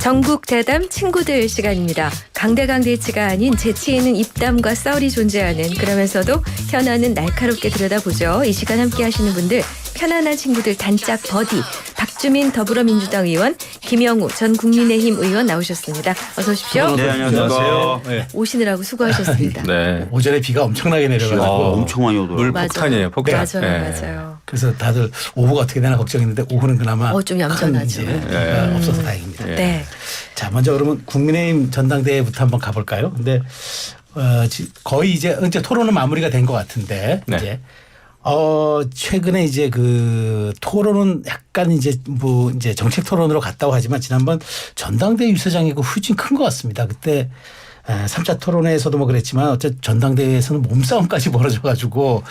전국 대담 친구들 시간입니다. 강대치가 아닌 재치 있는 입담과 썰이 존재하는, 그러면서도 현안은 날카롭게 들여다보죠. 이 시간 함께 하시는 분들, 편안한 친구들 단짝 버디 박주민 더불어민주당 의원, 김영우 전 국민의힘 의원 나오셨습니다. 어서 오십시오. 네, 안녕하세요. 네. 오시느라고 수고하셨습니다. 네. 오전에 비가 엄청나게 내려가지고 엄청 많이 오더라고요. 물 폭탄이에요. 폭탄. 맞아요. 그래서 다들 오후가 어떻게 되나 걱정했는데 오후는 그나마 좀 얌전하죠. 큰 문제가 없어서 다행입니다. 네. 자, 먼저 그러면 국민의힘 전당대회부터 한번 가볼까요? 근데 거의 이제 토론은 마무리가 된 것 같은데 네. 이제 최근에 이제 그 토론은 약간 이제 정책 토론으로 갔다고 하지만 지난번 전당대회 유세장이고 후진 큰 것 같습니다. 그때 3차 토론회에서도 그랬지만 어쨌든 전당대회에서는 몸싸움까지 벌어져 가지고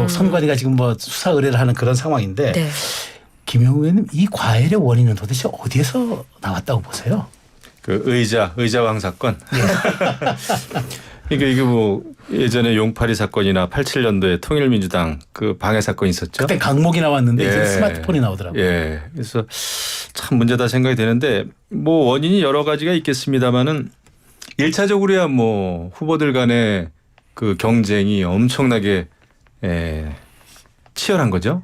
선관위가 지금 수사 의뢰를 하는 그런 상황인데 네. 김영우 의원님, 이 과열의 원인은 도대체 어디에서 나왔다고 보세요? 그 의자왕 사건. 그러니까 이게 예전에 용파리 사건이나 87년도에 통일민주당 그 방해 사건이 있었죠. 그때 강목이 나왔는데 이제 스마트폰이 나오더라고요. 예. 그래서 참 문제다 생각이 되는데 원인이 여러 가지가 있겠습니다만은 1차적으로야 후보들 간의 그 경쟁이 엄청나게 치열한 거죠.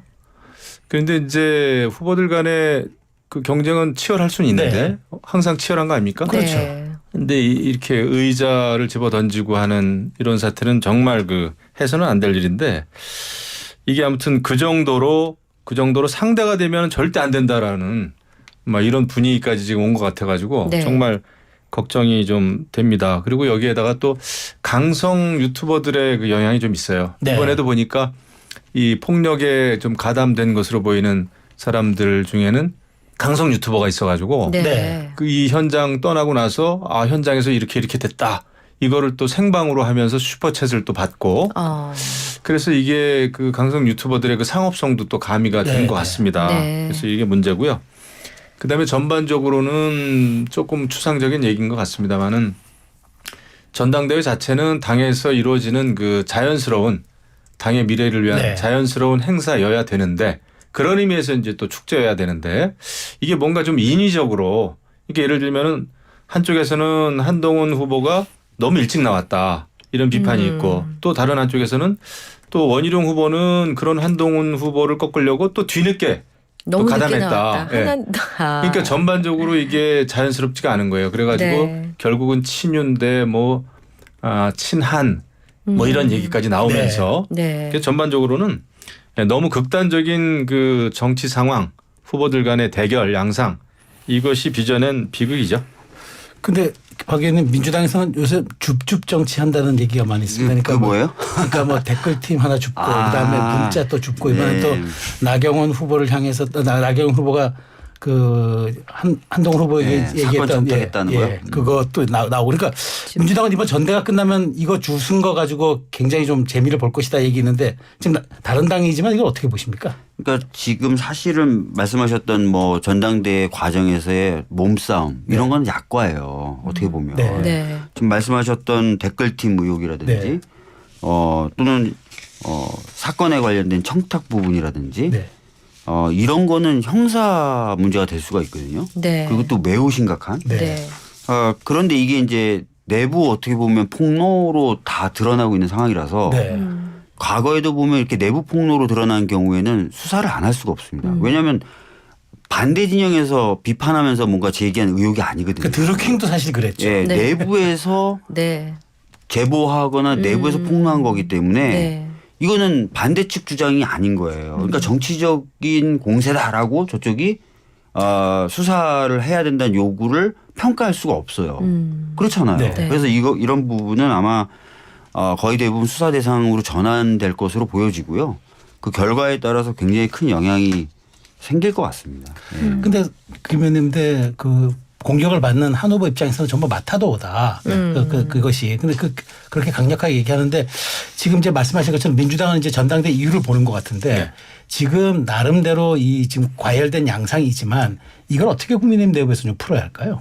그런데 이제 후보들 간의 그 경쟁은 치열할 수는 있는데 항상 치열한 거 아닙니까? 그렇죠. 근데 이렇게 의자를 집어 던지고 하는 이런 사태는 정말 해서는 안 될 일인데, 이게 아무튼 그 정도로 상대가 되면 절대 안 된다라는 이런 분위기까지 지금 온 것 같아가지고 정말 걱정이 좀 됩니다. 그리고 여기에다가 또 강성 유튜버들의 그 영향이 좀 있어요. 이번에도 보니까 이 폭력에 좀 가담된 것으로 보이는 사람들 중에는 강성 유튜버가 있어가지고 이 현장 떠나고 나서 현장에서 이렇게 됐다. 이거를 또 생방으로 하면서 슈퍼챗을 또 받고 그래서 이게 그 강성 유튜버들의 그 상업성도 또 가미가 된 것 같습니다. 그래서 이게 문제고요. 그다음에 전반적으로는 조금 추상적인 얘기인 것 같습니다만은 전당대회 자체는 당에서 이루어지는 그 자연스러운 당의 미래를 위한 자연스러운 행사여야 되는데, 그런 의미에서 이제 또 축제여야 되는데, 이게 뭔가 좀 인위적으로, 이게 예를 들면은 한쪽에서는 한동훈 후보가 너무 일찍 나왔다 이런 비판이 있고, 또 다른 한쪽에서는 또 원희룡 후보는 그런 한동훈 후보를 꺾으려고 또 뒤늦게 또 가담했다. 그러니까 전반적으로 이게 자연스럽지가 않은 거예요. 그래가지고 결국은 친윤 대 친한 이런 얘기까지 나오면서 그래서 전반적으로는 너무 극단적인 그 정치 상황, 후보들 간의 대결 양상, 이것이 빚어낸 비극이죠. 근데 박 의원님, 민주당에서는 요새 줍줍 정치한다는 얘기가 많이 있습니다. 그러니까 뭐예요? 그러니까 댓글팀 하나 줍고 그다음에 문자 또 줍고 이번에 또 나경원 후보를 향해서 나경원 후보가 그 한동훈 후보에게 얘기했던 거요? 그것도 나오고, 그러니까 민주당은 이번 전대가 끝나면 이거 주순 거 가지고 굉장히 좀 재미를 볼 것이다 얘기 있는데, 지금 다른 당이지만 이걸 어떻게 보십니까? 그러니까 지금 사실은 말씀하셨던 전당대회 과정에서의 몸싸움 이런 건 약과예요. 어떻게 보면. 지금 말씀하셨던 댓글팀 의혹이라든지 또는 사건에 관련된 청탁 부분이라든지 이런 거는 형사 문제가 될 수가 있거든요. 그리고 또 매우 심각한. 그런데 이게 이제 내부 어떻게 보면 폭로로 다 드러나고 있는 상황이라서 과거에도 보면 이렇게 내부 폭로로 드러난 경우에는 수사를 안 할 수가 없습니다. 왜냐하면 반대 진영에서 비판하면서 뭔가 제기한 의혹이 아니거든요. 드루킹도 사실 그랬죠. 내부에서 제보하거나 내부에서 폭로한 거기 때문에 이거는 반대측 주장이 아닌 거예요. 그러니까 정치적인 공세다라고 저쪽이 수사를 해야 된다는 요구를 평가할 수가 없어요. 그렇잖아요. 그래서 이런 부분은 아마 거의 대부분 수사 대상으로 전환될 것으로 보여지고요. 그 결과에 따라서 굉장히 큰 영향이 생길 것 같습니다. 근데 김 의원님들 공격을 받는 한 후보 입장에서는 전부 마타도다. 그것이. 근데 그렇게 강력하게 얘기하는데, 지금 이제 말씀하신 것처럼 민주당은 이제 전당대 이유를 보는 것 같은데 지금 나름대로 지금 과열된 양상이지만 이걸 어떻게 국민의힘 내부에서 좀 풀어야 할까요?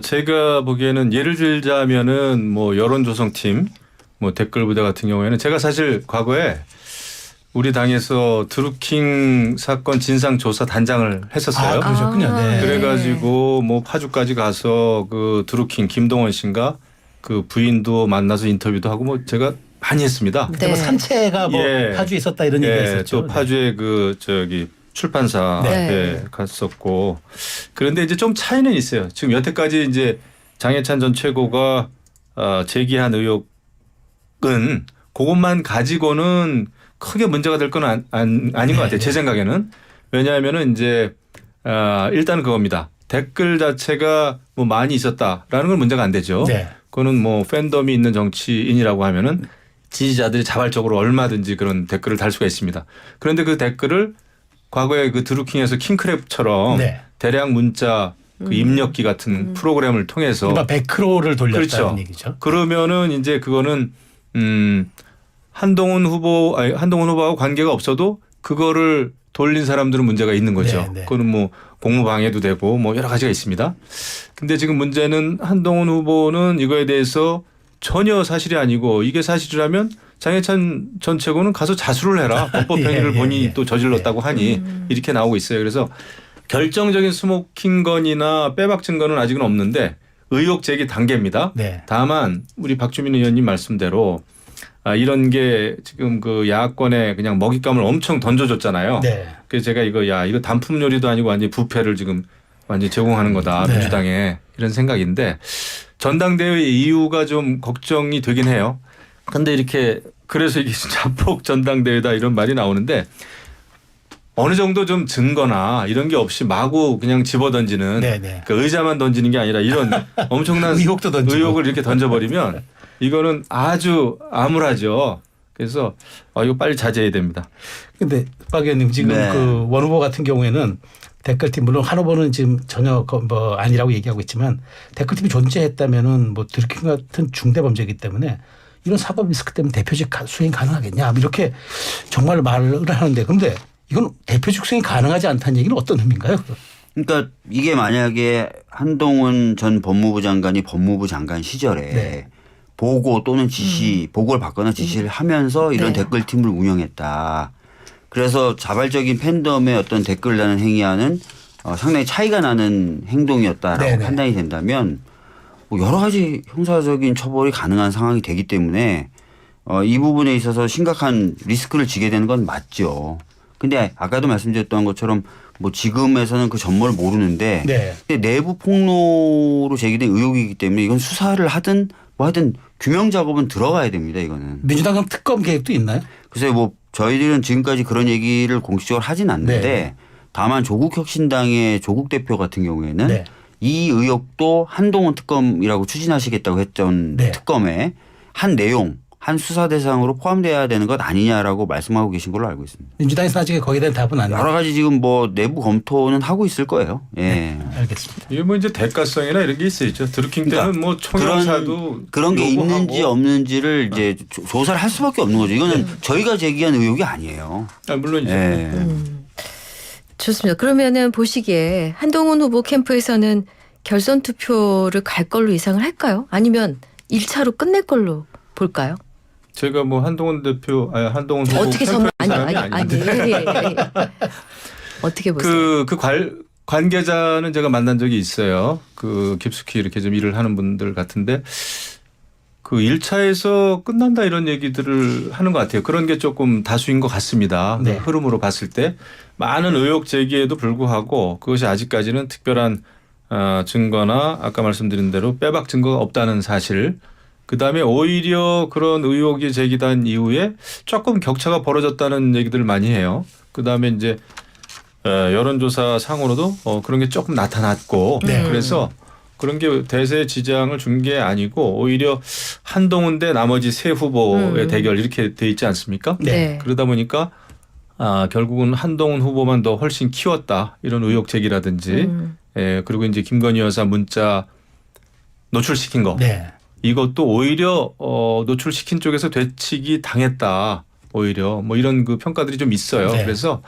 제가 보기에는 예를 들자면은 여론조성팀, 댓글 부대 같은 경우에는 제가 사실 과거에 우리 당에서 드루킹 사건 진상조사 단장을 했었어요. 그러셨군요. 네. 그래가지고 뭐 파주까지 가서 그 드루킹 김동원 씨인가 그 부인도 만나서 인터뷰도 하고 뭐 제가 많이 했습니다. 그때 뭐 산채가 뭐 예. 파주에 있었다 이런 얘기가 있었죠. 또 파주에 그 저기 출판사 네. 갔었고 그런데 이제 좀 차이는 있어요. 지금 여태까지 이제 장해찬 전 최고가 제기한 의혹은 그것만 가지고는 크게 문제가 될 건 아닌 것 같아요. 제 생각에는. 왜냐하면은 이제 일단은 그겁니다. 댓글 자체가 뭐 많이 있었다라는 건 문제가 안 되죠. 네. 그거는 뭐 팬덤이 있는 정치인이라고 하면은 지지자들이 자발적으로 얼마든지 그런 댓글을 달 수가 있습니다. 그런데 그 댓글을 과거에 그 드루킹에서 킹크랩처럼 네. 대량 문자 그 입력기 같은 프로그램을 통해서 일반 100%를 돌렸다는 그렇죠. 얘기죠. 그러면은 이제 그거는 한동훈 후보하고 관계가 없어도 그거를 돌린 사람들은 문제가 있는 거죠. 네, 네. 그거는 뭐 공무방해도 되고 뭐 여러 가지가 있습니다. 근데 지금 문제는 한동훈 후보는 이거에 대해서 전혀 사실이 아니고 이게 사실이라면 장해찬 전 최고는 가서 자수를 해라. 법법 행위를 본인이 또 저질렀다고 하니 이렇게 나오고 있어요. 그래서 결정적인 스모킹 건이나 빼박 증거는 아직은 없는데 의혹 제기 단계입니다. 네. 다만 우리 박주민 의원님 말씀대로 이런 게 지금 그 야권에 그냥 먹잇감을 엄청 던져줬잖아요. 네. 그래서 제가 이거 단품 요리도 아니고 완전히 부패를 지금 완전히 제공하는 거다. 네. 민주당에 이런 생각인데 전당대회 이유가 좀 걱정이 되긴 해요. 근데 이렇게 그래서 이게 자폭 전당대회다 이런 말이 나오는데 어느 정도 좀 증거나 이런 게 없이 마구 그냥 집어던지는 네네. 그 의자만 던지는 게 아니라 이런 엄청난 의혹도 던지고. 의혹을 이렇게 던져버리면 이거는 아주 암울하죠. 그래서 이거 빨리 자제해야 됩니다. 근데 박 의원님 지금 네. 그 원 후보 같은 경우에는 댓글팀 물론 한 후보는 지금 전혀 뭐 아니라고 얘기하고 있지만 댓글팀이 존재했다면은 뭐 드루킹 같은 중대범죄이기 때문에 이런 사법 리스크 때문에 대표직 수행 가능하겠냐 이렇게 정말 말을 하는데 그런데 이건 대표직 수행이 가능하지 않다는 얘기는 어떤 의미인가요? 그러니까 이게 만약에 한동훈 전 법무부 장관이 법무부 장관 시절에 네. 보고 또는 지시, 보고를 받거나 지시를 하면서 이런 네. 댓글팀을 운영했다. 그래서 자발적인 팬덤의 어떤 댓글 다는 행위와는 상당히 차이가 나는 행동이었다라고 네네. 판단이 된다면 뭐 여러 가지 형사적인 처벌이 가능한 상황이 되기 때문에 이 부분에 있어서 심각한 리스크를 지게 되는 건 맞죠. 근데 아까도 말씀드렸던 것처럼 뭐 지금에서는 그 전모를 모르는데 네. 근데 내부 폭로로 제기된 의혹이기 때문에 이건 수사를 하든 뭐 하든 규명 작업은 들어가야 됩니다. 이거는. 민주당 특검 계획도 있나요? 글쎄 뭐 저희들은 지금까지 그런 얘기를 공식적으로 하진 않는데 네. 다만 조국혁신당의 조국 대표 같은 경우에는 네. 이 의혹도 한동훈 특검이라고 추진하시겠다고 했던 네. 특검의 한 내용, 한 수사 대상으로 포함돼야 되는 것 아니냐라고 말씀하고 계신 걸로 알고 있습니다. 민주당에서 아직 거기에 대한 답은 안 여러 나와요. 가지 지금 뭐 내부 검토는 하고 있을 거예요. 예. 네. 알겠습니다. 이게 뭐 이제 대가성이나 이런 게 있어야죠. 드루킹 때는 그러니까 뭐 총영사도 그런 게 요구하고. 있는지 없는지를 이제 조사를 할 수밖에 없는 거죠. 이거는 저희가 제기한 의혹이 아니에요. 물론이죠. 예. 좋습니다. 그러면은 보시기에 한동훈 후보 캠프에서는 결선 투표를 갈 걸로 예상을 할까요? 아니면 1차로 끝낼 걸로 볼까요? 제가 뭐 한동훈 한동훈 후보 어떻게 전망 캠프의 사람이 아닌데 예. 어떻게 보세요? 그 관계자는 제가 만난 적이 있어요. 그 깊숙이 이렇게 좀 일을 하는 분들 같은데 그 1차에서 끝난다 이런 얘기들을 하는 것 같아요. 그런 게 조금 다수인 것 같습니다. 네. 그 흐름으로 봤을 때 많은 의혹 제기에도 불구하고 그것이 아직까지는 특별한 증거나 아까 말씀드린 대로 빼박 증거가 없다는 사실. 그다음에 오히려 그런 의혹이 제기된 이후에 조금 격차가 벌어졌다는 얘기들을 많이 해요. 그다음에 이제 여론조사 상으로도 그런 게 조금 나타났고 네. 그래서 그런 게 대세 지장을 준 게 아니고 오히려 한동훈 대 나머지 세 후보의 대결 이렇게 돼 있지 않습니까? 네. 그러다 보니까 결국은 한동훈 후보만 더 훨씬 키웠다 이런 의혹 제기라든지 그리고 이제 김건희 여사 문자 노출시킨 거 네. 이것도 오히려 노출시킨 쪽에서 되치기 당했다. 오히려 뭐 이런 그 평가들이 좀 있어요. 네. 그래서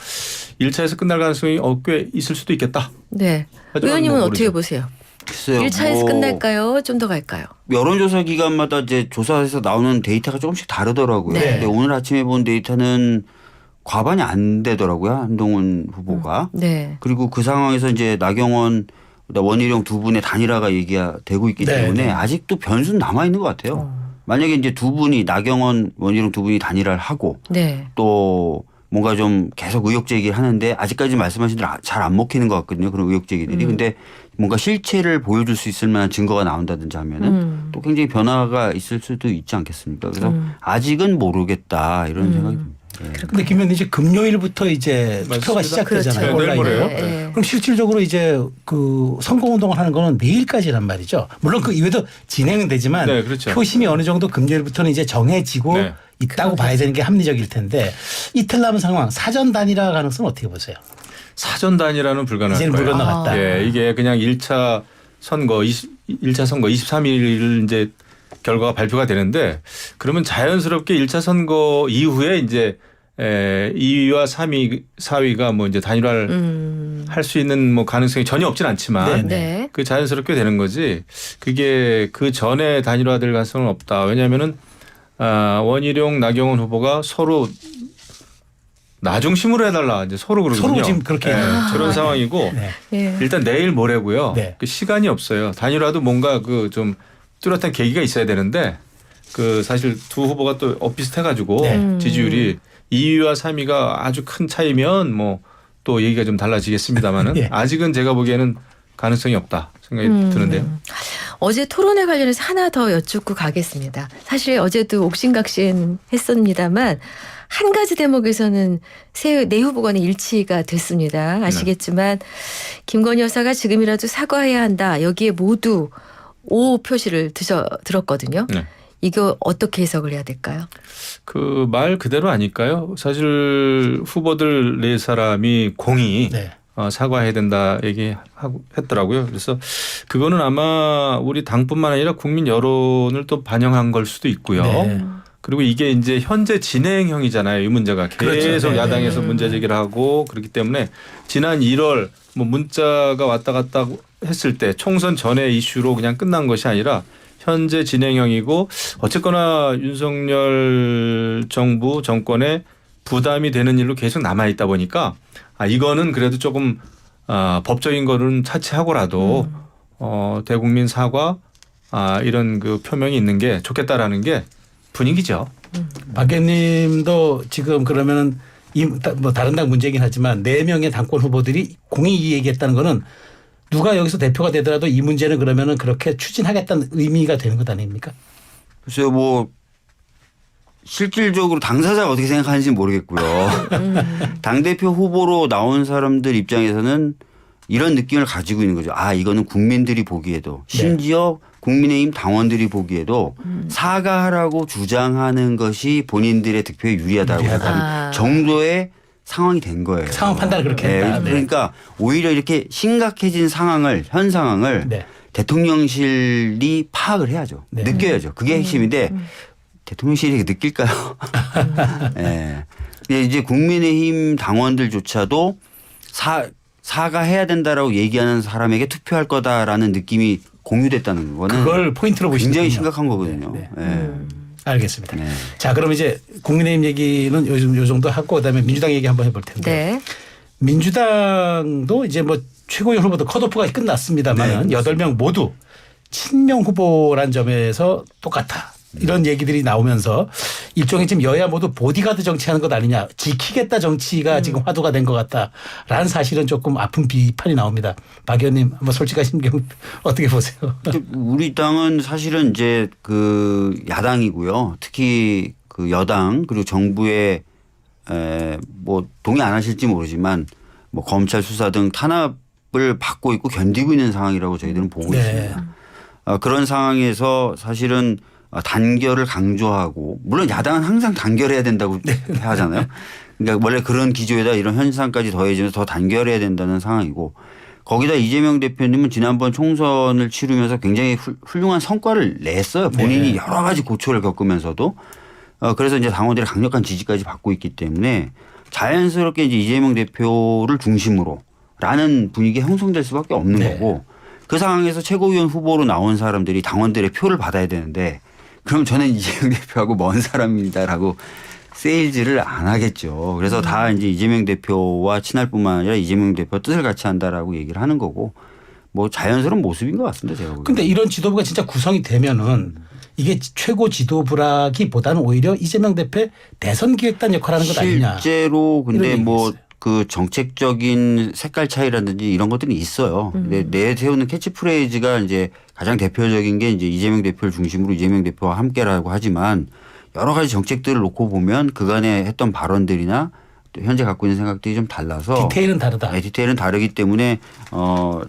1차에서 끝날 가능성이 꽤 있을 수도 있겠다. 네. 하지만 의원님은 뭐 어떻게 모르죠. 보세요? 글쎄요. 1차에서 뭐 끝날까요? 좀 더 갈까요? 여론조사 기관마다 이제 조사에서 나오는 데이터가 조금씩 다르더라고요. 네. 근데 오늘 아침에 본 데이터는 과반이 안 되더라고요. 한동훈 후보가. 네. 그리고 그 상황에서 이제 나경원, 원희룡 두 분의 단일화가 얘기가 되고 있기 네, 때문에 네. 아직도 변수는 남아 있는 것 같아요. 만약에 이제 두 분이 나경원, 원희룡 두 분이 단일화를 하고 네. 또 뭔가 좀 계속 의혹 제기를 하는데 아직까지 말씀하신 대로 잘 안 먹히는 것 같거든요. 그런 의혹 제기들이. 근데 뭔가 실체를 보여줄 수 있을 만한 증거가 나온다든지 하면은 또 굉장히 변화가 있을 수도 있지 않겠습니까? 그래서 아직은 모르겠다 이런 생각이 듭니다. 예. 근데 김 의원님 이제 금요일부터 이제 맞습니다. 투표가 시작되잖아요. 그렇죠. 네, 내일 온라인으로. 모레요. 네. 그럼 실질적으로 이제 그 선거운동을 하는 거는 내일까지란 말이죠. 물론 그 이외에도 진행은 되지만 네, 그렇죠. 표심이 어느 정도 금요일부터는 이제 정해지고 네. 있다고 봐야 되는 게 합리적일 텐데 이틀 남은 상황 사전 단일화 가능성은 어떻게 보세요? 사전 단일화는 불가능할 이제는 물 거예요. 건너갔다. 예, 이게 그냥 1차 선거 23일 이제 결과가 발표가 되는데 그러면 자연스럽게 1차 선거 이후에 이제 2위와 3위, 4위가 뭐 이제 단일화를 할 수 있는 뭐 가능성이 전혀 없진 않지만 네. 그 자연스럽게 되는 거지. 그게 그 전에 단일화될 가능성은 없다. 왜냐하면은 원희룡, 나경원 후보가 서로 나중심으로 해달라 이제 서로 그러거든요. 서로 지금 그렇게 그런 상황이고 네. 예. 일단 내일 모레고요. 네. 그 시간이 없어요. 단일화도 뭔가 그 좀 뚜렷한 계기가 있어야 되는데 그 사실 두 후보가 또 엇비슷해가지고 네. 지지율이 2위와 3위가 아주 큰 차이면 뭐 또 얘기가 좀 달라지겠습니다만은 예. 아직은 제가 보기에는 가능성이 없다 생각이 드는데요. 어제 토론회 관련해서 하나 더 여쭙고 가겠습니다. 사실 어제도 옥신각신 했습니다만 한 가지 대목에서는 네 후보 간의 일치가 됐습니다. 아시겠지만 김건희 여사가 지금이라도 사과해야 한다. 여기에 모두 O 표시를 들었거든요. 네. 이거 어떻게 해석을 해야 될까요? 그 말 그대로 아닐까요? 사실 후보들 네 사람이 공히 네. 사과해야 된다 얘기하고 했더라고요. 그래서 그거는 아마 우리 당뿐만 아니라 국민 여론을 또 반영한 걸 수도 있고요. 네. 그리고 이게 이제 현재 진행형이잖아요. 이 문제가 계속 그렇죠. 네. 야당에서 문제 제기를 하고 그렇기 때문에 지난 1월 뭐 문자가 왔다 갔다 했을 때 총선 전의 이슈로 그냥 끝난 것이 아니라 현재 진행형이고 어쨌거나 윤석열 정부 정권에 부담이 되는 일로 계속 남아 있다 보니까 이거는 그래도 조금 법적인 거는 차치하고라도 대국민 사과 이런 그 표명이 있는 게 좋겠다라는 게 분위기죠. 박 의원님도 지금 그러면은 뭐 다른 당 문제이긴 하지만 4명의 당권 후보들이 공히 얘기했다는 거는 누가 여기서 대표가 되더라도 이 문제는 그러면은 그렇게 추진하겠다는 의미가 되는 것 아닙니까? 글쎄요, 뭐 실질적으로 당사자가 어떻게 생각하는지는 모르겠고요. 당대표 후보로 나온 사람들 입장에서는 이런 느낌을 가지고 있는 거죠. 이거는 국민들이 보기에도 심지어 국민의힘 당원들이 보기에도 사과하라고 주장하는 것이 본인들의 득표에 유리하다고 생각하는 정도의 상황이 된 거예요. 상황 판단을 그렇게 했다. 네. 그러니까 오히려 이렇게 심각해진 현 상황을 네. 대통령실이 파악을 해야죠. 네. 느껴야죠. 그게 핵심인데 대통령실이 느낄까요? 네. 근데 이제 국민의힘 당원들조차도 사과해야 된다라고 얘기하는 사람에게 투표할 거다라는 느낌이 공유됐다는 거는 그걸 포인트로 보시는 굉장히 심각한 거거든요. 네. 네. 알겠습니다. 네. 자, 그럼 이제 국민의힘 얘기는 요즘 요 정도 하고 그다음에 민주당 얘기 한번 해볼 텐데. 네. 민주당도 이제 뭐 최고위원 후보도 컷오프가 끝났습니다만 네, 8명 모두 친명 후보란 점에서 똑같아. 이런 얘기들이 나오면서 일종의 지금 여야 모두 보디가드 정치하는 것 아니냐. 지키겠다 정치가 지금 화두가 된 것 같다라는 사실은 조금 아픈 비판이 나옵니다. 박 의원님 한번 솔직하신 경 어떻게 보세요? 우리 당은 사실은 이제 그 야당이고요. 특히 그 여당 그리고 정부에 뭐 동의 안 하실지 모르지만 뭐 검찰 수사 등 탄압을 받고 있고 견디고 있는 상황이라고 저희들은 보고 있습니다. 그런 상황에서 사실은 단결을 강조하고 물론 야당은 항상 단결해야 된다고 하잖아요. 그러니까 원래 그런 기조에다 이런 현상까지 더해지면서 더 단결해야 된다는 상황이고 거기다 이재명 대표님은 지난번 총선을 치르면서 굉장히 훌륭한 성과를 냈어요. 본인이 여러 가지 고초를 겪으면서도 그래서 이제 당원들의 강력한 지지까지 받고 있기 때문에 자연스럽게 이제 이재명 대표를 중심으로 라는 분위기가 형성될 수밖에 없는 거고 그 상황에서 최고위원 후보로 나온 사람들이 당원들의 표를 받아야 되는데 그럼 저는 이재명 대표하고 먼 사람이다라고 세일즈를 안 하겠죠. 그래서 다 이제 이재명 대표와 친할 뿐만 아니라 이재명 대표 뜻을 같이 한다라고 얘기를 하는 거고 뭐 자연스러운 모습인 것 같습니다. 제가 보기에는. 근데 이런 지도부가 진짜 구성이 되면은 이게 최고 지도부라기보다는 오히려 이재명 대표의 대선 기획단 역할을 하는 것 아니냐. 실제로 근데 이런 뭐 얘기가 있어요. 그 정책적인 색깔 차이라든지 이런 것들이 있어요. 근데 내세우는 캐치프레이즈가 이제 가장 대표적인 게 이제 이재명 대표를 중심으로 이재명 대표와 함께라고 하지만 여러 가지 정책들을 놓고 보면 그간에 했던 발언들이나 또 현재 갖고 있는 생각들이 좀 달라서 디테일은 다르다. 네, 디테일은 다르기 때문에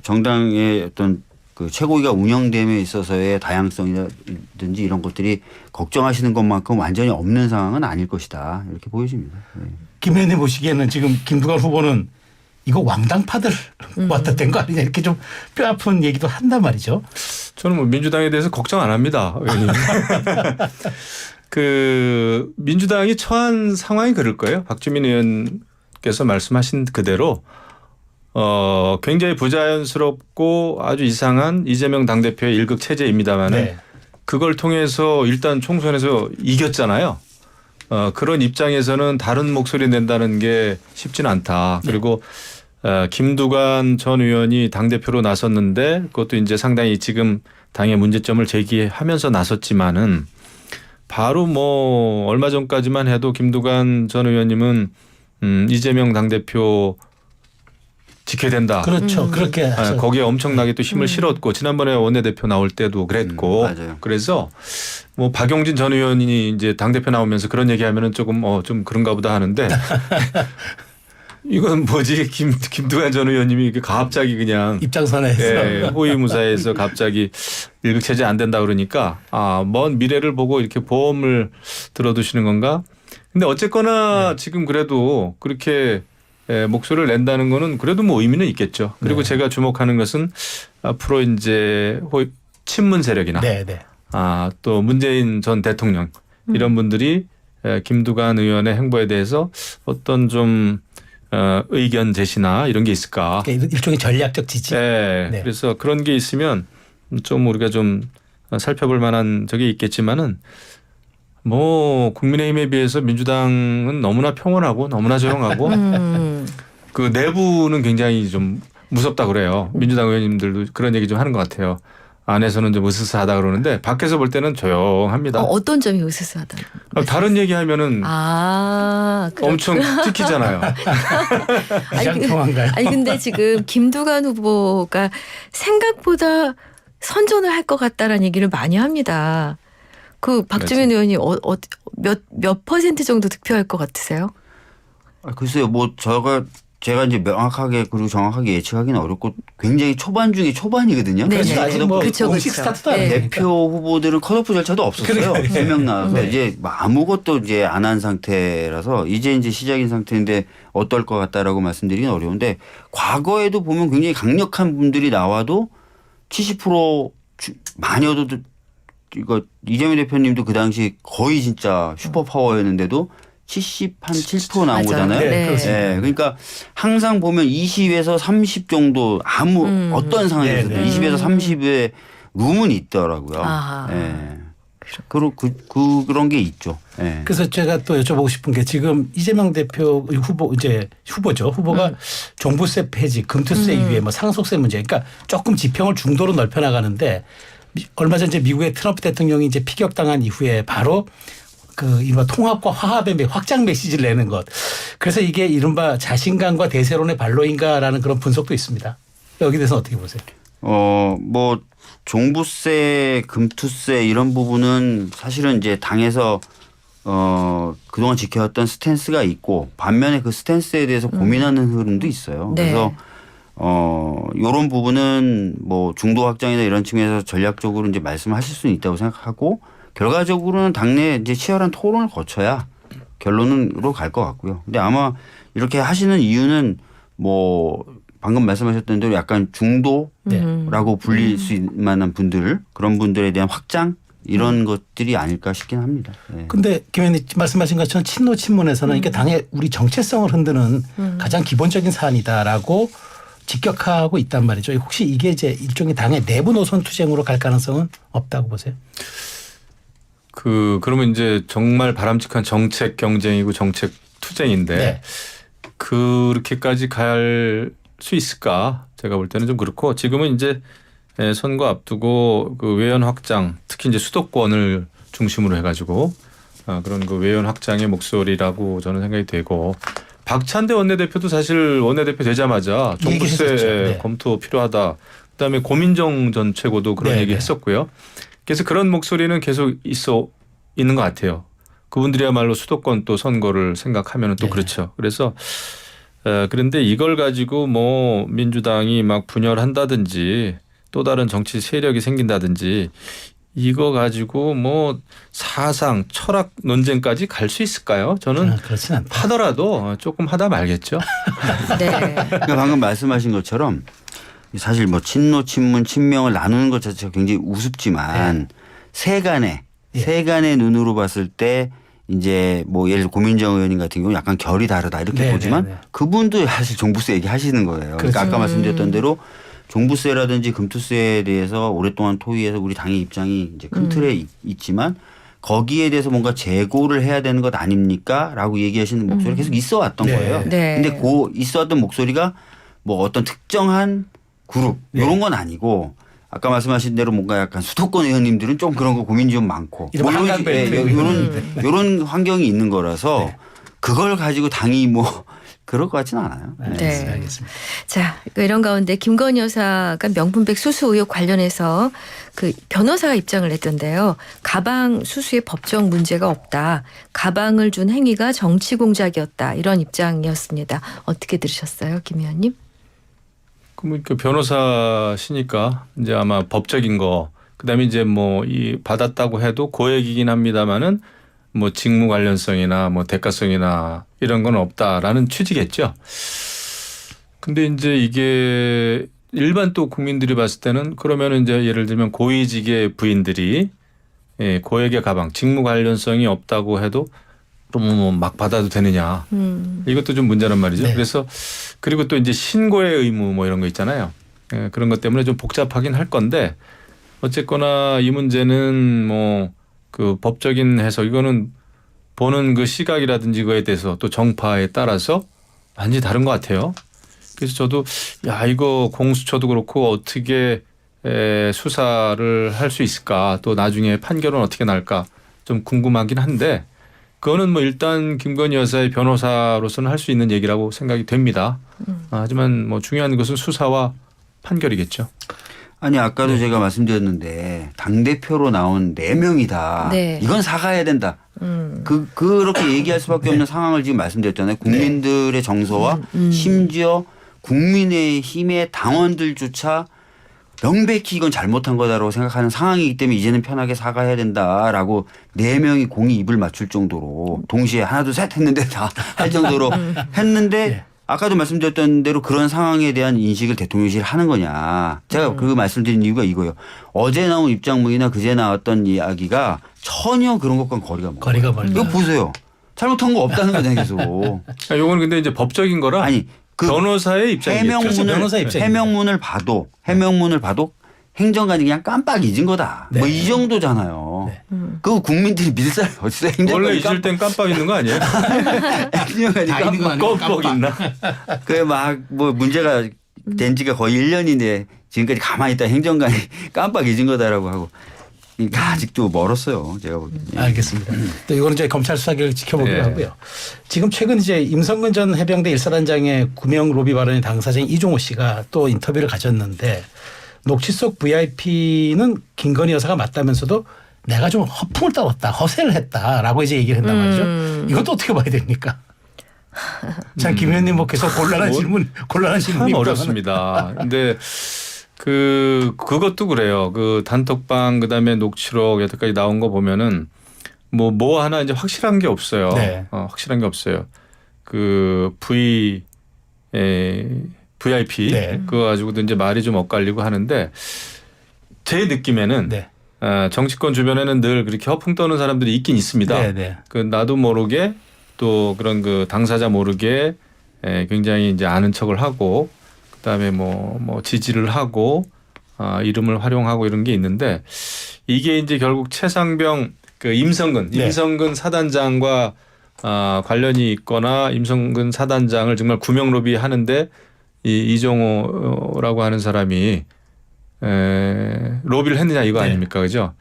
정당의 어떤 그 최고위가 운영됨에 있어서의 다양성이라든지 이런 것들이 걱정하시는 것만큼 완전히 없는 상황은 아닐 것이다. 이렇게 보여집니다. 네. 김 의원님 보시기에는 지금 김두관 후보는 이거 왕당파들 왔다 된 거 아니냐 이렇게 좀 뼈아픈 얘기도 한단 말이죠. 저는 뭐 민주당에 대해서 걱정 안 합니다. 의원님. 그 민주당이 처한 상황이 그럴 거예요. 박주민 의원께서 말씀하신 그대로 굉장히 부자연스럽고 아주 이상한 이재명 당대표의 일극 체제입니다만은 네. 그걸 통해서 일단 총선에서 이겼잖아요. 그런 입장에서는 다른 목소리 낸다는 게 쉽지는 않다. 그리고 김두관 전 의원이 당대표로 나섰는데 그것도 이제 상당히 지금 당의 문제점을 제기하면서 나섰지만은 바로 뭐 얼마 전까지만 해도 김두관 전 의원님은 이재명 당대표 지켜야 된다. 그렇죠. 그렇게 하셨 거기에 엄청나게 또 힘을 실었고 지난번에 원내대표 나올 때도 그랬고 맞아요. 그래서 뭐 박용진 전 의원이 이제 당대표 나오면서 그런 얘기하면은 조금 좀 그런가 보다 하는데 이건 뭐지 김두관 전 의원님이 이렇게 갑자기 그냥 입장선에서 호위무사에서 갑자기 일극체제 안 된다 그러니까 먼 미래를 보고 이렇게 보험을 들어두시는 건가? 근데 어쨌거나 지금 그래도 그렇게 목소리를 낸다는 거는 그래도 뭐 의미는 있겠죠. 그리고 네. 제가 주목하는 것은 앞으로 이제 친문 세력이나 네, 네. 또 문재인 전 대통령 이런 분들이 김두관 의원의 행보에 대해서 어떤 좀 의견 제시나 이런 게 있을까? 그러니까 일종의 전략적 지지. 네. 네. 그래서 그런 게 있으면 좀 우리가 좀 살펴볼 만한 적이 있겠지만은 뭐 국민의힘에 비해서 민주당은 너무나 평온하고 너무나 조용하고 그 내부는 굉장히 좀 무섭다 그래요. 민주당 의원님들도 그런 얘기 좀 하는 것 같아요. 안에서는 좀 으스스하다 그러는데 밖에서 볼 때는 조용합니다. 어떤 점이 으스스하다? 다른 얘기하면은 엄청 찍히잖아요. 비장통한가요? 아니 근데 지금 김두관 후보가 생각보다 선전을 할 것 같다라는 얘기를 많이 합니다. 그 박주민 의원이 몇 퍼센트 정도 득표할 것 같으세요? 글쎄요, 뭐 제가 이제 명확하게 그리고 정확하게 예측하기는 어렵고 굉장히 초반 중에 초반이거든요. 네, 그래서 네. 아직 뭐 그쵸, 공식 그쵸. 스타트도 네. 아니에요. 대표 후보들은 컷오프 절차도 없었어요. 그래. 3명 나와서 네. 이제 뭐 아무것도 이제 안 한 상태라서 이제 시작인 상태인데 어떨 것 같다라고 말씀드리긴 어려운데 과거에도 보면 굉장히 강력한 분들이 나와도 70% 마녀도 이거 이재명 대표님도 그 당시 거의 진짜 슈퍼파워였는데도 7% 나온 맞아요. 거잖아요. 네, 그렇습니다. 네, 그러니까 항상 보면 20에서 30 정도 어떤 상황에서도 네, 네. 20에서 30의 룸은 있더라고요. 아하. 네. 그런 게 있죠. 네. 그래서 제가 또 여쭤보고 싶은 게 지금 이재명 대표 후보죠. 후보가 종부세 폐지, 금투세 이외에 뭐 상속세 문제, 그러니까 조금 지평을 중도로 넓혀 나가는데 얼마 전 이제 미국의 트럼프 대통령이 이제 피격당한 이후에 바로 그 이른바 통합과 화합의 확장 메시지를 내는 것. 그래서 이게 이른바 자신감과 대세론의 발로인가라는 그런 분석도 있습니다. 여기 대해서 어떻게 보세요? 뭐 종부세, 금투세 이런 부분은 사실은 이제 당에서 그동안 지켜왔던 스탠스가 있고 반면에 그 스탠스에 대해서 고민하는 흐름도 있어요. 네. 그래서 요런 부분은 뭐 중도 확장이나 이런 측면에서 전략적으로 이제 말씀하실 수는 있다고 생각하고 결과적으로는 당내 이제 치열한 토론을 거쳐야 결론으로 갈 것 같고요. 근데 아마 이렇게 하시는 이유는 뭐 방금 말씀하셨던 대로 약간 중도라고 불릴 수 있을 만한 분들 그런 분들에 대한 확장 이런 것들이 아닐까 싶긴 합니다. 네. 근데 김 의원님 말씀하신 것처럼 친노 친문에서는 이게 당의 우리 정체성을 흔드는 가장 기본적인 사안이다라고 직격하고 있단 말이죠. 혹시 이게 이제 일종의 당의 내부 노선 투쟁으로 갈 가능성은 없다고 보세요? 그러면 이제 정말 바람직한 정책 경쟁이고 정책 투쟁인데 네. 그렇게까지 갈 수 있을까? 제가 볼 때는 좀 그렇고 지금은 이제 선거 앞두고 그 외연 확장, 특히 이제 수도권을 중심으로 해가지고 그런 그 외연 확장의 목소리라고 저는 생각이 되고 박찬대 원내대표도 사실 원내대표 되자마자 종부세 얘기했었죠. 네. 검토 필요하다. 그다음에 고민정 전 최고도 그런 네, 얘기 네. 했었고요. 그래서 그런 목소리는 계속 있는 것 같아요. 그분들이야말로 수도권 또 선거를 생각하면 또 네. 그렇죠. 그래서 그런데 이걸 가지고 뭐 민주당이 막 분열한다든지 또 다른 정치 세력이 생긴다든지 이거 가지고 뭐 사상 철학 논쟁까지 갈 수 있을까요? 저는 그렇진 않다. 하더라도 조금 하다 말겠죠. 네. 그러니까 방금 말씀하신 것처럼 사실 뭐 친노 친문 친명을 나누는 것 자체가 굉장히 우습지만 세간의 눈으로 봤을 때 이제 뭐 예를 들어 고민정 의원님 같은 경우 약간 결이 다르다 이렇게 네, 보지만 네, 네. 그분도 사실 종부세 얘기하시는 거예요. 그렇죠. 그러니까 아까 말씀드렸던 대로 종부세라든지 금투세에 대해서 오랫동안 토의해서 우리 당의 입장이 이제 큰 틀에 있지만 거기에 대해서 뭔가 재고를 해야 되는 것 아닙니까? 라고 얘기하시는 목소리가 계속 있어 왔던 네. 거예요. 네. 근데 그 있어 왔던 목소리가 뭐 어떤 특정한 그룹 네. 이런 건 아니고 아까 말씀하신 대로 뭔가 약간 수도권 의원님들은 좀 그런 거 고민이 좀 많고 이런 한강벨트 이런 환경이 있는 거라서 네. 그걸 가지고 당이 뭐 그럴 것 같지는 않아요. 네. 알겠습니다. 자, 이런 가운데 김건희 여사가 명품백 수수 의혹 관련해서 그 변호사가 입장을 냈던데요. 가방 수수에 법적 문제가 없다. 가방을 준 행위가 정치 공작이었다. 이런 입장이었습니다. 어떻게 들으셨어요, 김 의원님? 그 변호사시니까 이제 아마 법적인 거 그다음에 이제 뭐 이 받았다고 해도 고액이긴 합니다만은 뭐 직무 관련성이나 뭐 대가성이나 이런 건 없다라는 취지겠죠. 근데 이제 이게 일반 또 국민들이 봤을 때는 그러면은 이제 예를 들면 고위직의 부인들이 고액의 가방 직무 관련성이 없다고 해도 뭐 막 받아도 되느냐. 이것도 좀 문제란 말이죠. 네. 그래서 그리고 또 이제 신고의 의무 뭐 이런 거 있잖아요. 그런 것 때문에 좀 복잡하긴 할 건데 어쨌거나 이 문제는 뭐 그 법적인 해석 이거는 보는 그 시각이라든지 그거에 대해서 또 정파에 따라서 완전히 다른 것 같아요. 그래서 저도 야 이거 공수처도 그렇고 어떻게 수사를 할 수 있을까 또 나중에 판결은 어떻게 날까 좀 궁금하긴 한데 그거는 뭐 일단 김건희 여사의 변호사로서는 할 수 있는 얘기라고 생각이 됩니다. 하지만 뭐 중요한 것은 수사와 판결이겠죠. 아니 아까도 제가 말씀드렸는데 당대표로 나온 4명이다. 네. 이건 사과해야 된다. 그렇게 얘기할 수밖에 없는 상황을 지금 말씀드렸잖아요. 국민들의 정서와 심지어 국민의힘의 당원들조차 명백히 이건 잘못한 거다라고 생각하는 상황이기 때문에 이제는 편하게 사과해야 된다라고 4명이 공이 입을 맞출 정도로 동시에 하나 둘 셋 했는데 다 할 정도로 했는데 네. 아까도 말씀드렸던 대로 그런 상황에 대한 인식을 대통령실이 하는 거냐. 제가 그 말씀드린 이유가 이거예요. 어제 나온 입장문이나 그제 나왔던 이야기가 전혀 그런 것과는 거리가 멀다. 이거 보세요. 잘못한 거 없다는 거잖아요 계속. 이거는 근데 이제 법적인 거라 아니 그 변호사의 입장이겠죠. 그렇죠. 변호사 입장입니다. 해명문을 봐도 행정관이 그냥 깜빡 잊은 거다. 네. 뭐 이 정도잖아요. 네. 그거 국민들이 믿을 사람이 어딨어요. 원래 잊을 땐 깜빡 있는 거 아니에요? 행정관이 다 잊는 거 아니에요? 껌뻑 있나? 그게 막 뭐 문제가 된 지가 거의 1년인데 지금까지 가만히 있다 행정관이 깜빡 잊은 거다라고 하고 그러니까 아직도 멀었어요. 제가 보기에는. 알겠습니다. 또 이거는 이제 검찰 수사 결과를 지켜보기로 네. 하고요. 지금 최근 이제 임성근 전 해병대 일사단장의 구명 로비 발언의 당사자인 이종호 씨가 또 인터뷰를 가졌는데 녹취 속 VIP는 김건희 여사가 맞다면서도 내가 좀 허풍을 떨었다, 허세를 했다라고 이제 얘기를 했단 말이죠. 이것도 어떻게 봐야 됩니까? 참 김 의원님 뭐 계속 곤란한 질문 참 어렵습니다. 근데 그것도 그래요. 그 단톡방 그다음에 녹취록 여태까지 나온 거 보면은 뭐 하나 이제 확실한 게 없어요. 네. 확실한 게 없어요. 그 VIP 네. 그거 가지고도 이제 말이 좀 엇갈리고 하는데 제 느낌에는 네. 정치권 주변에는 늘 그렇게 허풍 떠는 사람들이 있긴 있습니다. 네, 네. 그 나도 모르게 또 그런 그 당사자 모르게 굉장히 이제 아는 척을 하고 그다음에 뭐 지지를 하고 이름을 활용하고 이런 게 있는데 이게 이제 결국 최상병 그 임성근 네. 임성근 사단장과 관련이 있거나 임성근 사단장을 정말 구명 로비하는데 이 이종호라고 하는 사람이 로비를 했느냐 이거 네. 아닙니까, 그죠?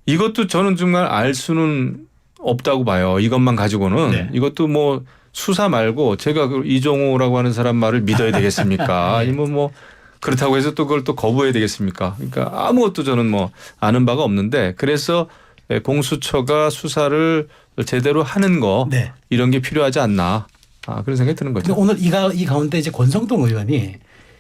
이것도 저는 정말 알 수는 없다고 봐요. 이것만 가지고는 네. 이것도 뭐 수사 말고 제가 그 이종호라고 하는 사람 말을 믿어야 되겠습니까? 아니면 뭐 그렇다고 해서 또 그걸 또 거부해야 되겠습니까? 그러니까 아무것도 저는 뭐 아는 바가 없는데 그래서 공수처가 수사를 제대로 하는 거 네. 이런 게 필요하지 않나 그런 생각이 드는 근데 거죠. 오늘 이 가운데 이제 권성동 의원이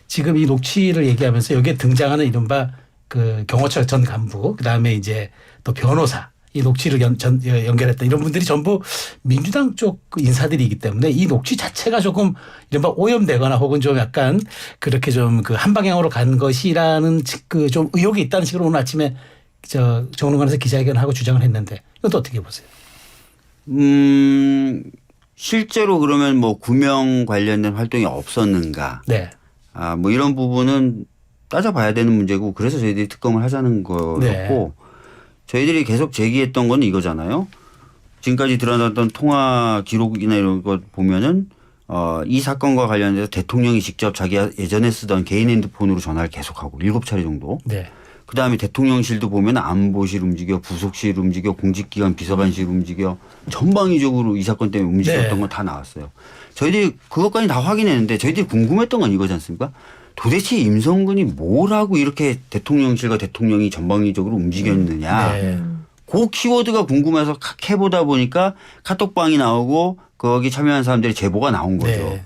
지금 이 녹취를 얘기하면서 여기에 등장하는 이른바 그 경호처 전 간부 그다음에 이제 또 변호사 이 녹취를 연결했던 이런 분들이 전부 민주당 쪽 인사들이기 때문에 이 녹취 자체가 조금 이른바 오염되거나 혹은 좀 약간 그렇게 좀 그 한 방향으로 간 것이라는 그 좀 의혹이 있다는 식으로 오늘 아침에 정론관에서 기자회견하고 주장을 했는데 이것도 어떻게 보세요? 실제로 그러면 뭐 구명 관련된 활동이 없었는가? 네. 뭐 이런 부분은 따져봐야 되는 문제고 그래서 저희들이 특검을 하자는 거였고 네. 저희들이 계속 제기했던 건 이거잖아요. 지금까지 드러났던 통화 기록이나 이런 것 보면은 이 사건과 관련해서 대통령이 직접 자기가 예전에 쓰던 개인 핸드폰으로 전화를 계속하고 7차례 정도. 네. 그다음에 대통령실도 보면 안보실 움직여 부속실 움직여 공직기관 비서관실 움직여 전방위적으로 이 사건 때문에 움직였던 네. 건 다 나왔어요. 저희들이 그것까지 다 확인했는데 저희들이 궁금했던 건 이거지 않습니까? 도대체 임성근이 뭘 하고 이렇게 대통령실과 대통령이 전방위적으로 움직였느냐. 네. 그 키워드가 궁금해서 해보다 보니까 카톡방이 나오고 거기 참여한 사람들의 제보가 나온 거죠. 네.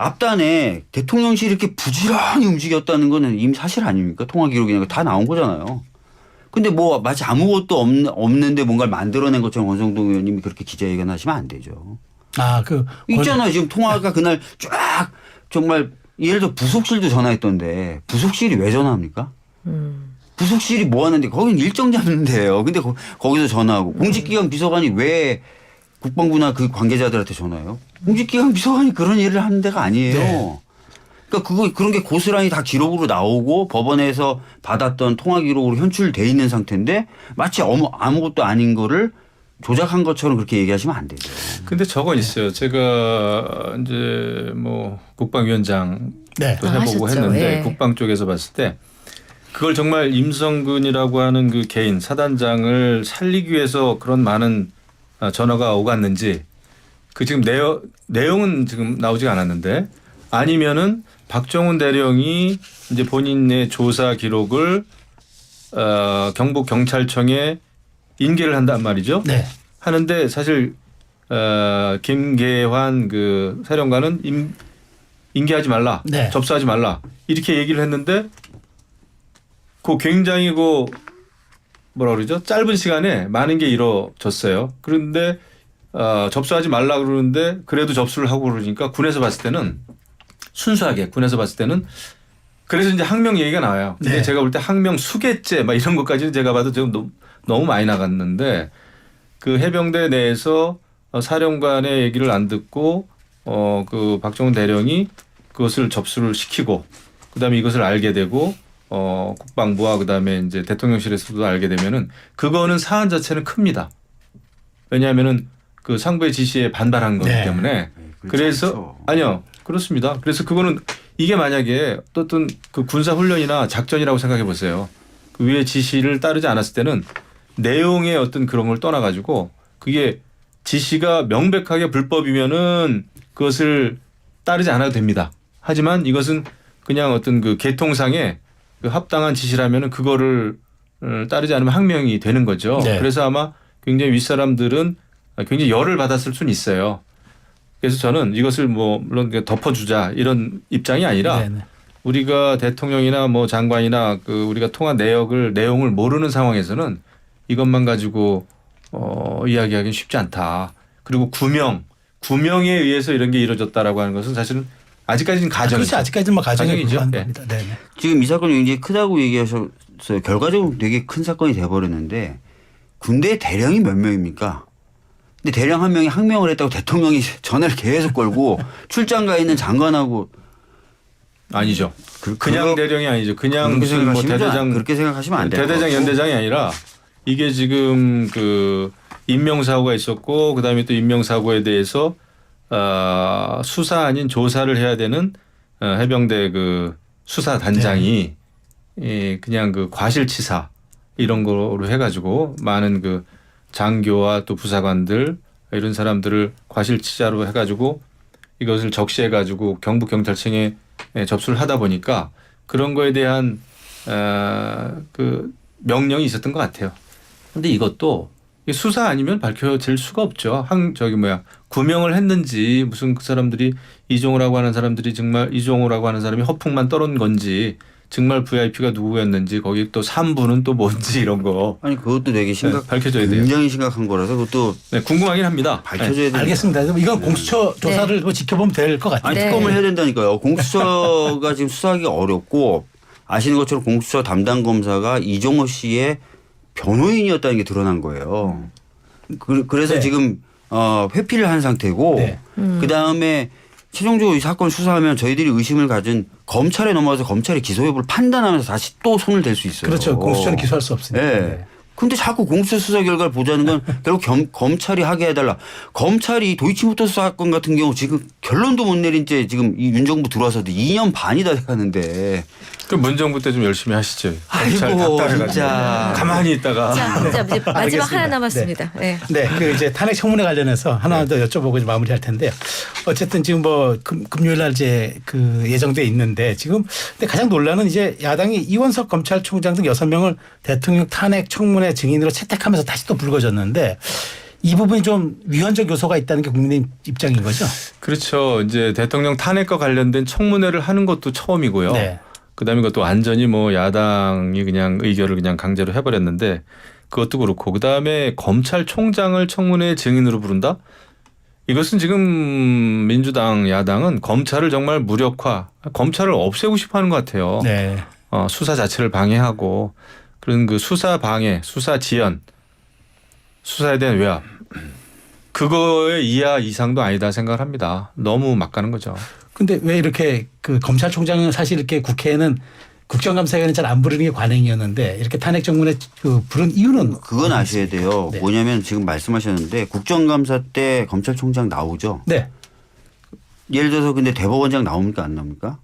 앞단에 대통령실이 이렇게 부지런히 움직였다는 거는 이미 사실 아닙니까? 통화 기록이나 다 나온 거잖아요. 근데 뭐 마치 아무것도 없는데 뭔가를 만들어낸 것처럼 권성동 의원님이 그렇게 기자회견 하시면 안 되죠. 있잖아요. 지금 통화가 그날 쫙 정말 예를 들어 부속실도 전화했던데 부속실이 왜 전화합니까? 부속실이 뭐 하는데 거긴 일정 잡는 데예요. 근데 거기서 전화하고 공직기관 비서관이 왜 국방부나 그 관계자들한테 전화해요? 공직기관 비서관이 그런 일을 하는 데가 아니에요. 네. 그러니까 그런 게 고스란히 다 기록으로 나오고 법원에서 받았던 통화 기록으로 현출돼 있는 상태인데 마치 아무것도 아닌 거를 조작한 것처럼 그렇게 얘기하시면 안 되죠. 근데 저거 있어요. 제가 이제 뭐 국방위원장 네. 또 해보고 하셨죠. 했는데 예. 국방 쪽에서 봤을 때 그걸 정말 임성근이라고 하는 그 개인 사단장을 살리기 위해서 그런 많은 전화가 오갔는지 그 지금 내용은 지금 나오지가 않았는데 아니면은 박정훈 대령이 이제 본인의 조사 기록을 경북 경찰청에 인계를 한단 말이죠. 네. 하는데 사실 김계환 그 사령관은 인계하지 말라, 네. 접수하지 말라 이렇게 얘기를 했는데 그 굉장히 그 뭐라 그러죠? 짧은 시간에 많은 게 이루어졌어요. 그런데 접수하지 말라 그러는데 그래도 접수를 하고 그러니까 군에서 봤을 때는 순수하게 군에서 봤을 때는 그래서 이제 항명 얘기가 나와요. 근데 네. 제가 볼 때 항명 수괴죄 막 이런 것까지는 제가 봐도 지금 너무 많이 나갔는데 그 해병대 내에서 사령관의 얘기를 안 듣고 그 박정훈 대령이 그것을 접수를 시키고 그다음에 이것을 알게 되고 국방부와 그다음에 이제 대통령실에서도 알게 되면은 그거는 사안 자체는 큽니다. 왜냐하면은 그 상부의 지시에 반발한 거기 네. 때문에 그래서 아니요 그렇습니다. 그래서 그거는 이게 만약에 어떤 그 군사 훈련이나 작전이라고 생각해 보세요. 그 위의 지시를 따르지 않았을 때는 내용의 어떤 그런 걸 떠나 가지고 그게 지시가 명백하게 불법이면은 그것을 따르지 않아도 됩니다. 하지만 이것은 그냥 어떤 그 계통상의 그 합당한 지시라면은 그거를 따르지 않으면 항명이 되는 거죠. 네. 그래서 아마 굉장히 윗사람들은 굉장히 열을 받았을 수는 있어요. 그래서 저는 이것을 뭐 물론 덮어주자 이런 입장이 아니라 네. 우리가 대통령이나 뭐 장관이나 그 우리가 통한 내용을 모르는 상황에서는 이것만 가지고 이야기하기는 쉽지 않다. 그리고 구명에 의해서 이런 게 이루어졌다라고 하는 것은 사실은 아직까지는 가정이죠. 그렇지 아직까지는 뭐 가정에 가정이죠. 불과한 예. 겁니다. 네. 지금 이 사건이 굉장히 크다고 얘기하셨어요. 결과적으로 되게 큰 사건이 돼버렸는데 군대 대령이 몇 명입니까? 근데 대령 한 명이 항명을 했다고 대통령이 전화를 계속 걸고 출장 가 있는 장관하고 아니죠. 그냥 그거 대령이 아니죠. 그냥 그렇게 무슨 뭐 생각하시면 대대장 그렇게 생각하시면 안 돼요. 대대장 연대장이 아니라 이게 지금 그 인명사고가 있었고 그다음에 또 인명사고에 대해서 수사 아닌 조사를 해야 되는 해병대 그 수사단장이 그냥 그 과실치사 이런 거로 해가지고 많은 그 장교와 또 부사관들 이런 사람들을 과실치사로 해가지고 이것을 적시해가지고 경북경찰청에 접수를 하다 보니까 그런 거에 대한 그 명령이 있었던 것 같아요. 근데 이것도 수사 아니면 밝혀질 수가 없죠. 구명을 했는지 무슨 그 사람들이 이종호라고 하는 사람들이 정말 이종호라고 하는 사람이 허풍만 떨은 건지 정말 VIP가 누구였는지 거기 또 3부는 또 뭔지 이런 거. 아니 그것도 되게 밝혀져야 돼요. 굉장히 심각한 거라서 그것도 궁금하긴 합니다. 밝혀져야 돼요. 알겠습니다. 그럼 이건 공수처 조사를 뭐 지켜보면 될 것 같아요. 아니 특검을 해야 된다니까요. 공수처가 지금 수사하기가 어렵고 아시는 것처럼 공수처 담당 검사가 이종호 씨의 변호인이었다는 게 드러난 거예요. 그래서 지금 회피를 한 상태고 그다음에 최종적으로 이 사건 수사하면 저희들이 의심을 가진 검찰에 넘어가서 검찰이 기소 여부를 판단하면서 다시 또 손을 댈 수 있어요. 그렇죠. 공수처는 기소할 수 없으니까. 네. 근데 자꾸 공수처 수사 결과를 보자는 건 결국 검찰이 하게 해달라. 검찰이 도이치모터스 사건 같은 경우 지금 결론도 못 내린 채 지금 이 윤 정부 들어와서도 2년 반이 다 돼가는데. 그럼 문정부 때 좀 열심히 하시죠. 아이고 진짜. 가만히 있다가. 자, 이제 마지막 알겠습니다. 하나 남았습니다. 네. 그 이제 탄핵 청문회 관련해서 하나 더 여쭤보고 이제 마무리할 텐데요. 어쨌든 지금 뭐 금요일 날 이제 그 예정돼 있는데 지금 근데 가장 논란은 이제 야당이 이원석 검찰총장 등 6명을 대통령 탄핵 청문회 증인으로 채택하면서 다시 또 불거졌는데 이 부분이 좀 위헌적 요소가 있다는 게 국민의 입장인 거죠. 그렇죠. 이제 대통령 탄핵과 관련된 청문회를 하는 것도 처음이고요. 네. 그다음에 그것도 완전히 뭐 야당이 그냥 의결을 그냥 강제로 해버렸는데 그것도 그렇고 그다음에 검찰총장을 청문회 증인으로 부른다? 이것은 지금 민주당 야당은 검찰을 정말 무력화, 검찰을 없애고 싶어하는 것 같아요. 네. 수사 자체를 방해하고 그런 그 수사 방해, 수사 지연, 수사에 대한 외압 그거의 이하 이상도 아니다 생각을 합니다. 너무 막 가는 거죠. 근데 왜 이렇게 그 검찰총장은 사실 이렇게 국회에는 국정감사위원회 잘 안 부르는 게 관행이었는데 이렇게 탄핵 청문회 그 부른 이유는 그건 아셔야 돼요. 네. 뭐냐면 지금 말씀하셨는데 국정감사 때 검찰총장 나오죠. 네. 예를 들어서 근데 대법원장 나옵니까 안 나옵니까?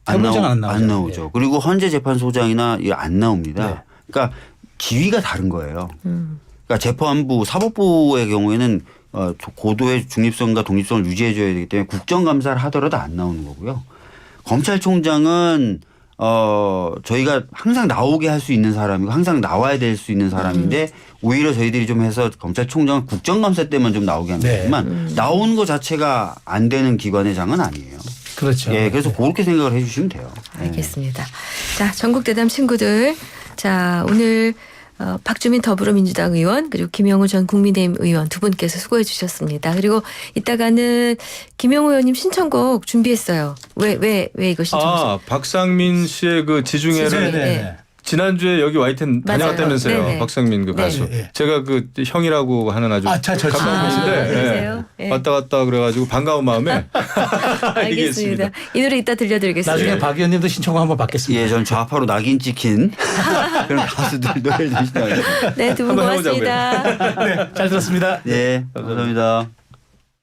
대법원장 안 나오죠. 안 나오죠. 네. 그리고 헌재재판소장이나 안 나옵니다. 네. 그러니까 지위가 다른 거예요. 그러니까 재판부 사법부의 경우에는 고도의 중립성과 독립성을 유지해 줘야 되기 때문에 국정감사를 하더라도 안 나오는 거고요. 검찰총장은 저희가 항상 나오게 할 수 있는 사람이고 항상 나와야 될 수 있는 사람인데 오히려 저희들이 좀 해서 검찰총장은 국정감사 때만 좀 나오게 하는 거지만 나오는 것 자체가 안 되는 기관의 장은 아니에요. 그렇죠. 예, 그래서 그렇게 생각을 해 주시면 돼요. 알겠습니다. 자, 전국 대담 친구들. 자, 오늘 박주민 더불어민주당 의원 그리고 김영우 전 국민의힘 의원 두 분께서 수고해 주셨습니다. 그리고 이따가는 김영우 의원님 신청곡 준비했어요. 왜 이거 신청곡? 박상민 씨의 그 지중해를 네. 지난주에 여기 와이텐 맞아요. 다녀왔다면서요. 네네. 박상민 그 가수. 네. 제가 그 형이라고 하는 아주 저 가까운 분인데 그러세요? 네. 왔다 갔다 그래가지고 반가운 마음에 알겠습니다. 얘기했습니다. 이 노래 이따 들려드리겠습니다. 나중에 박 의원님도 신청곡 한번 받겠습니다. 예, 전 좌파로 낙인 찍힌 그런 가수들 노래 주시다. 네, 두 분 한번 해보자고요. 고맙습니다. 네, 잘 들었습니다. 네, 감사합니다.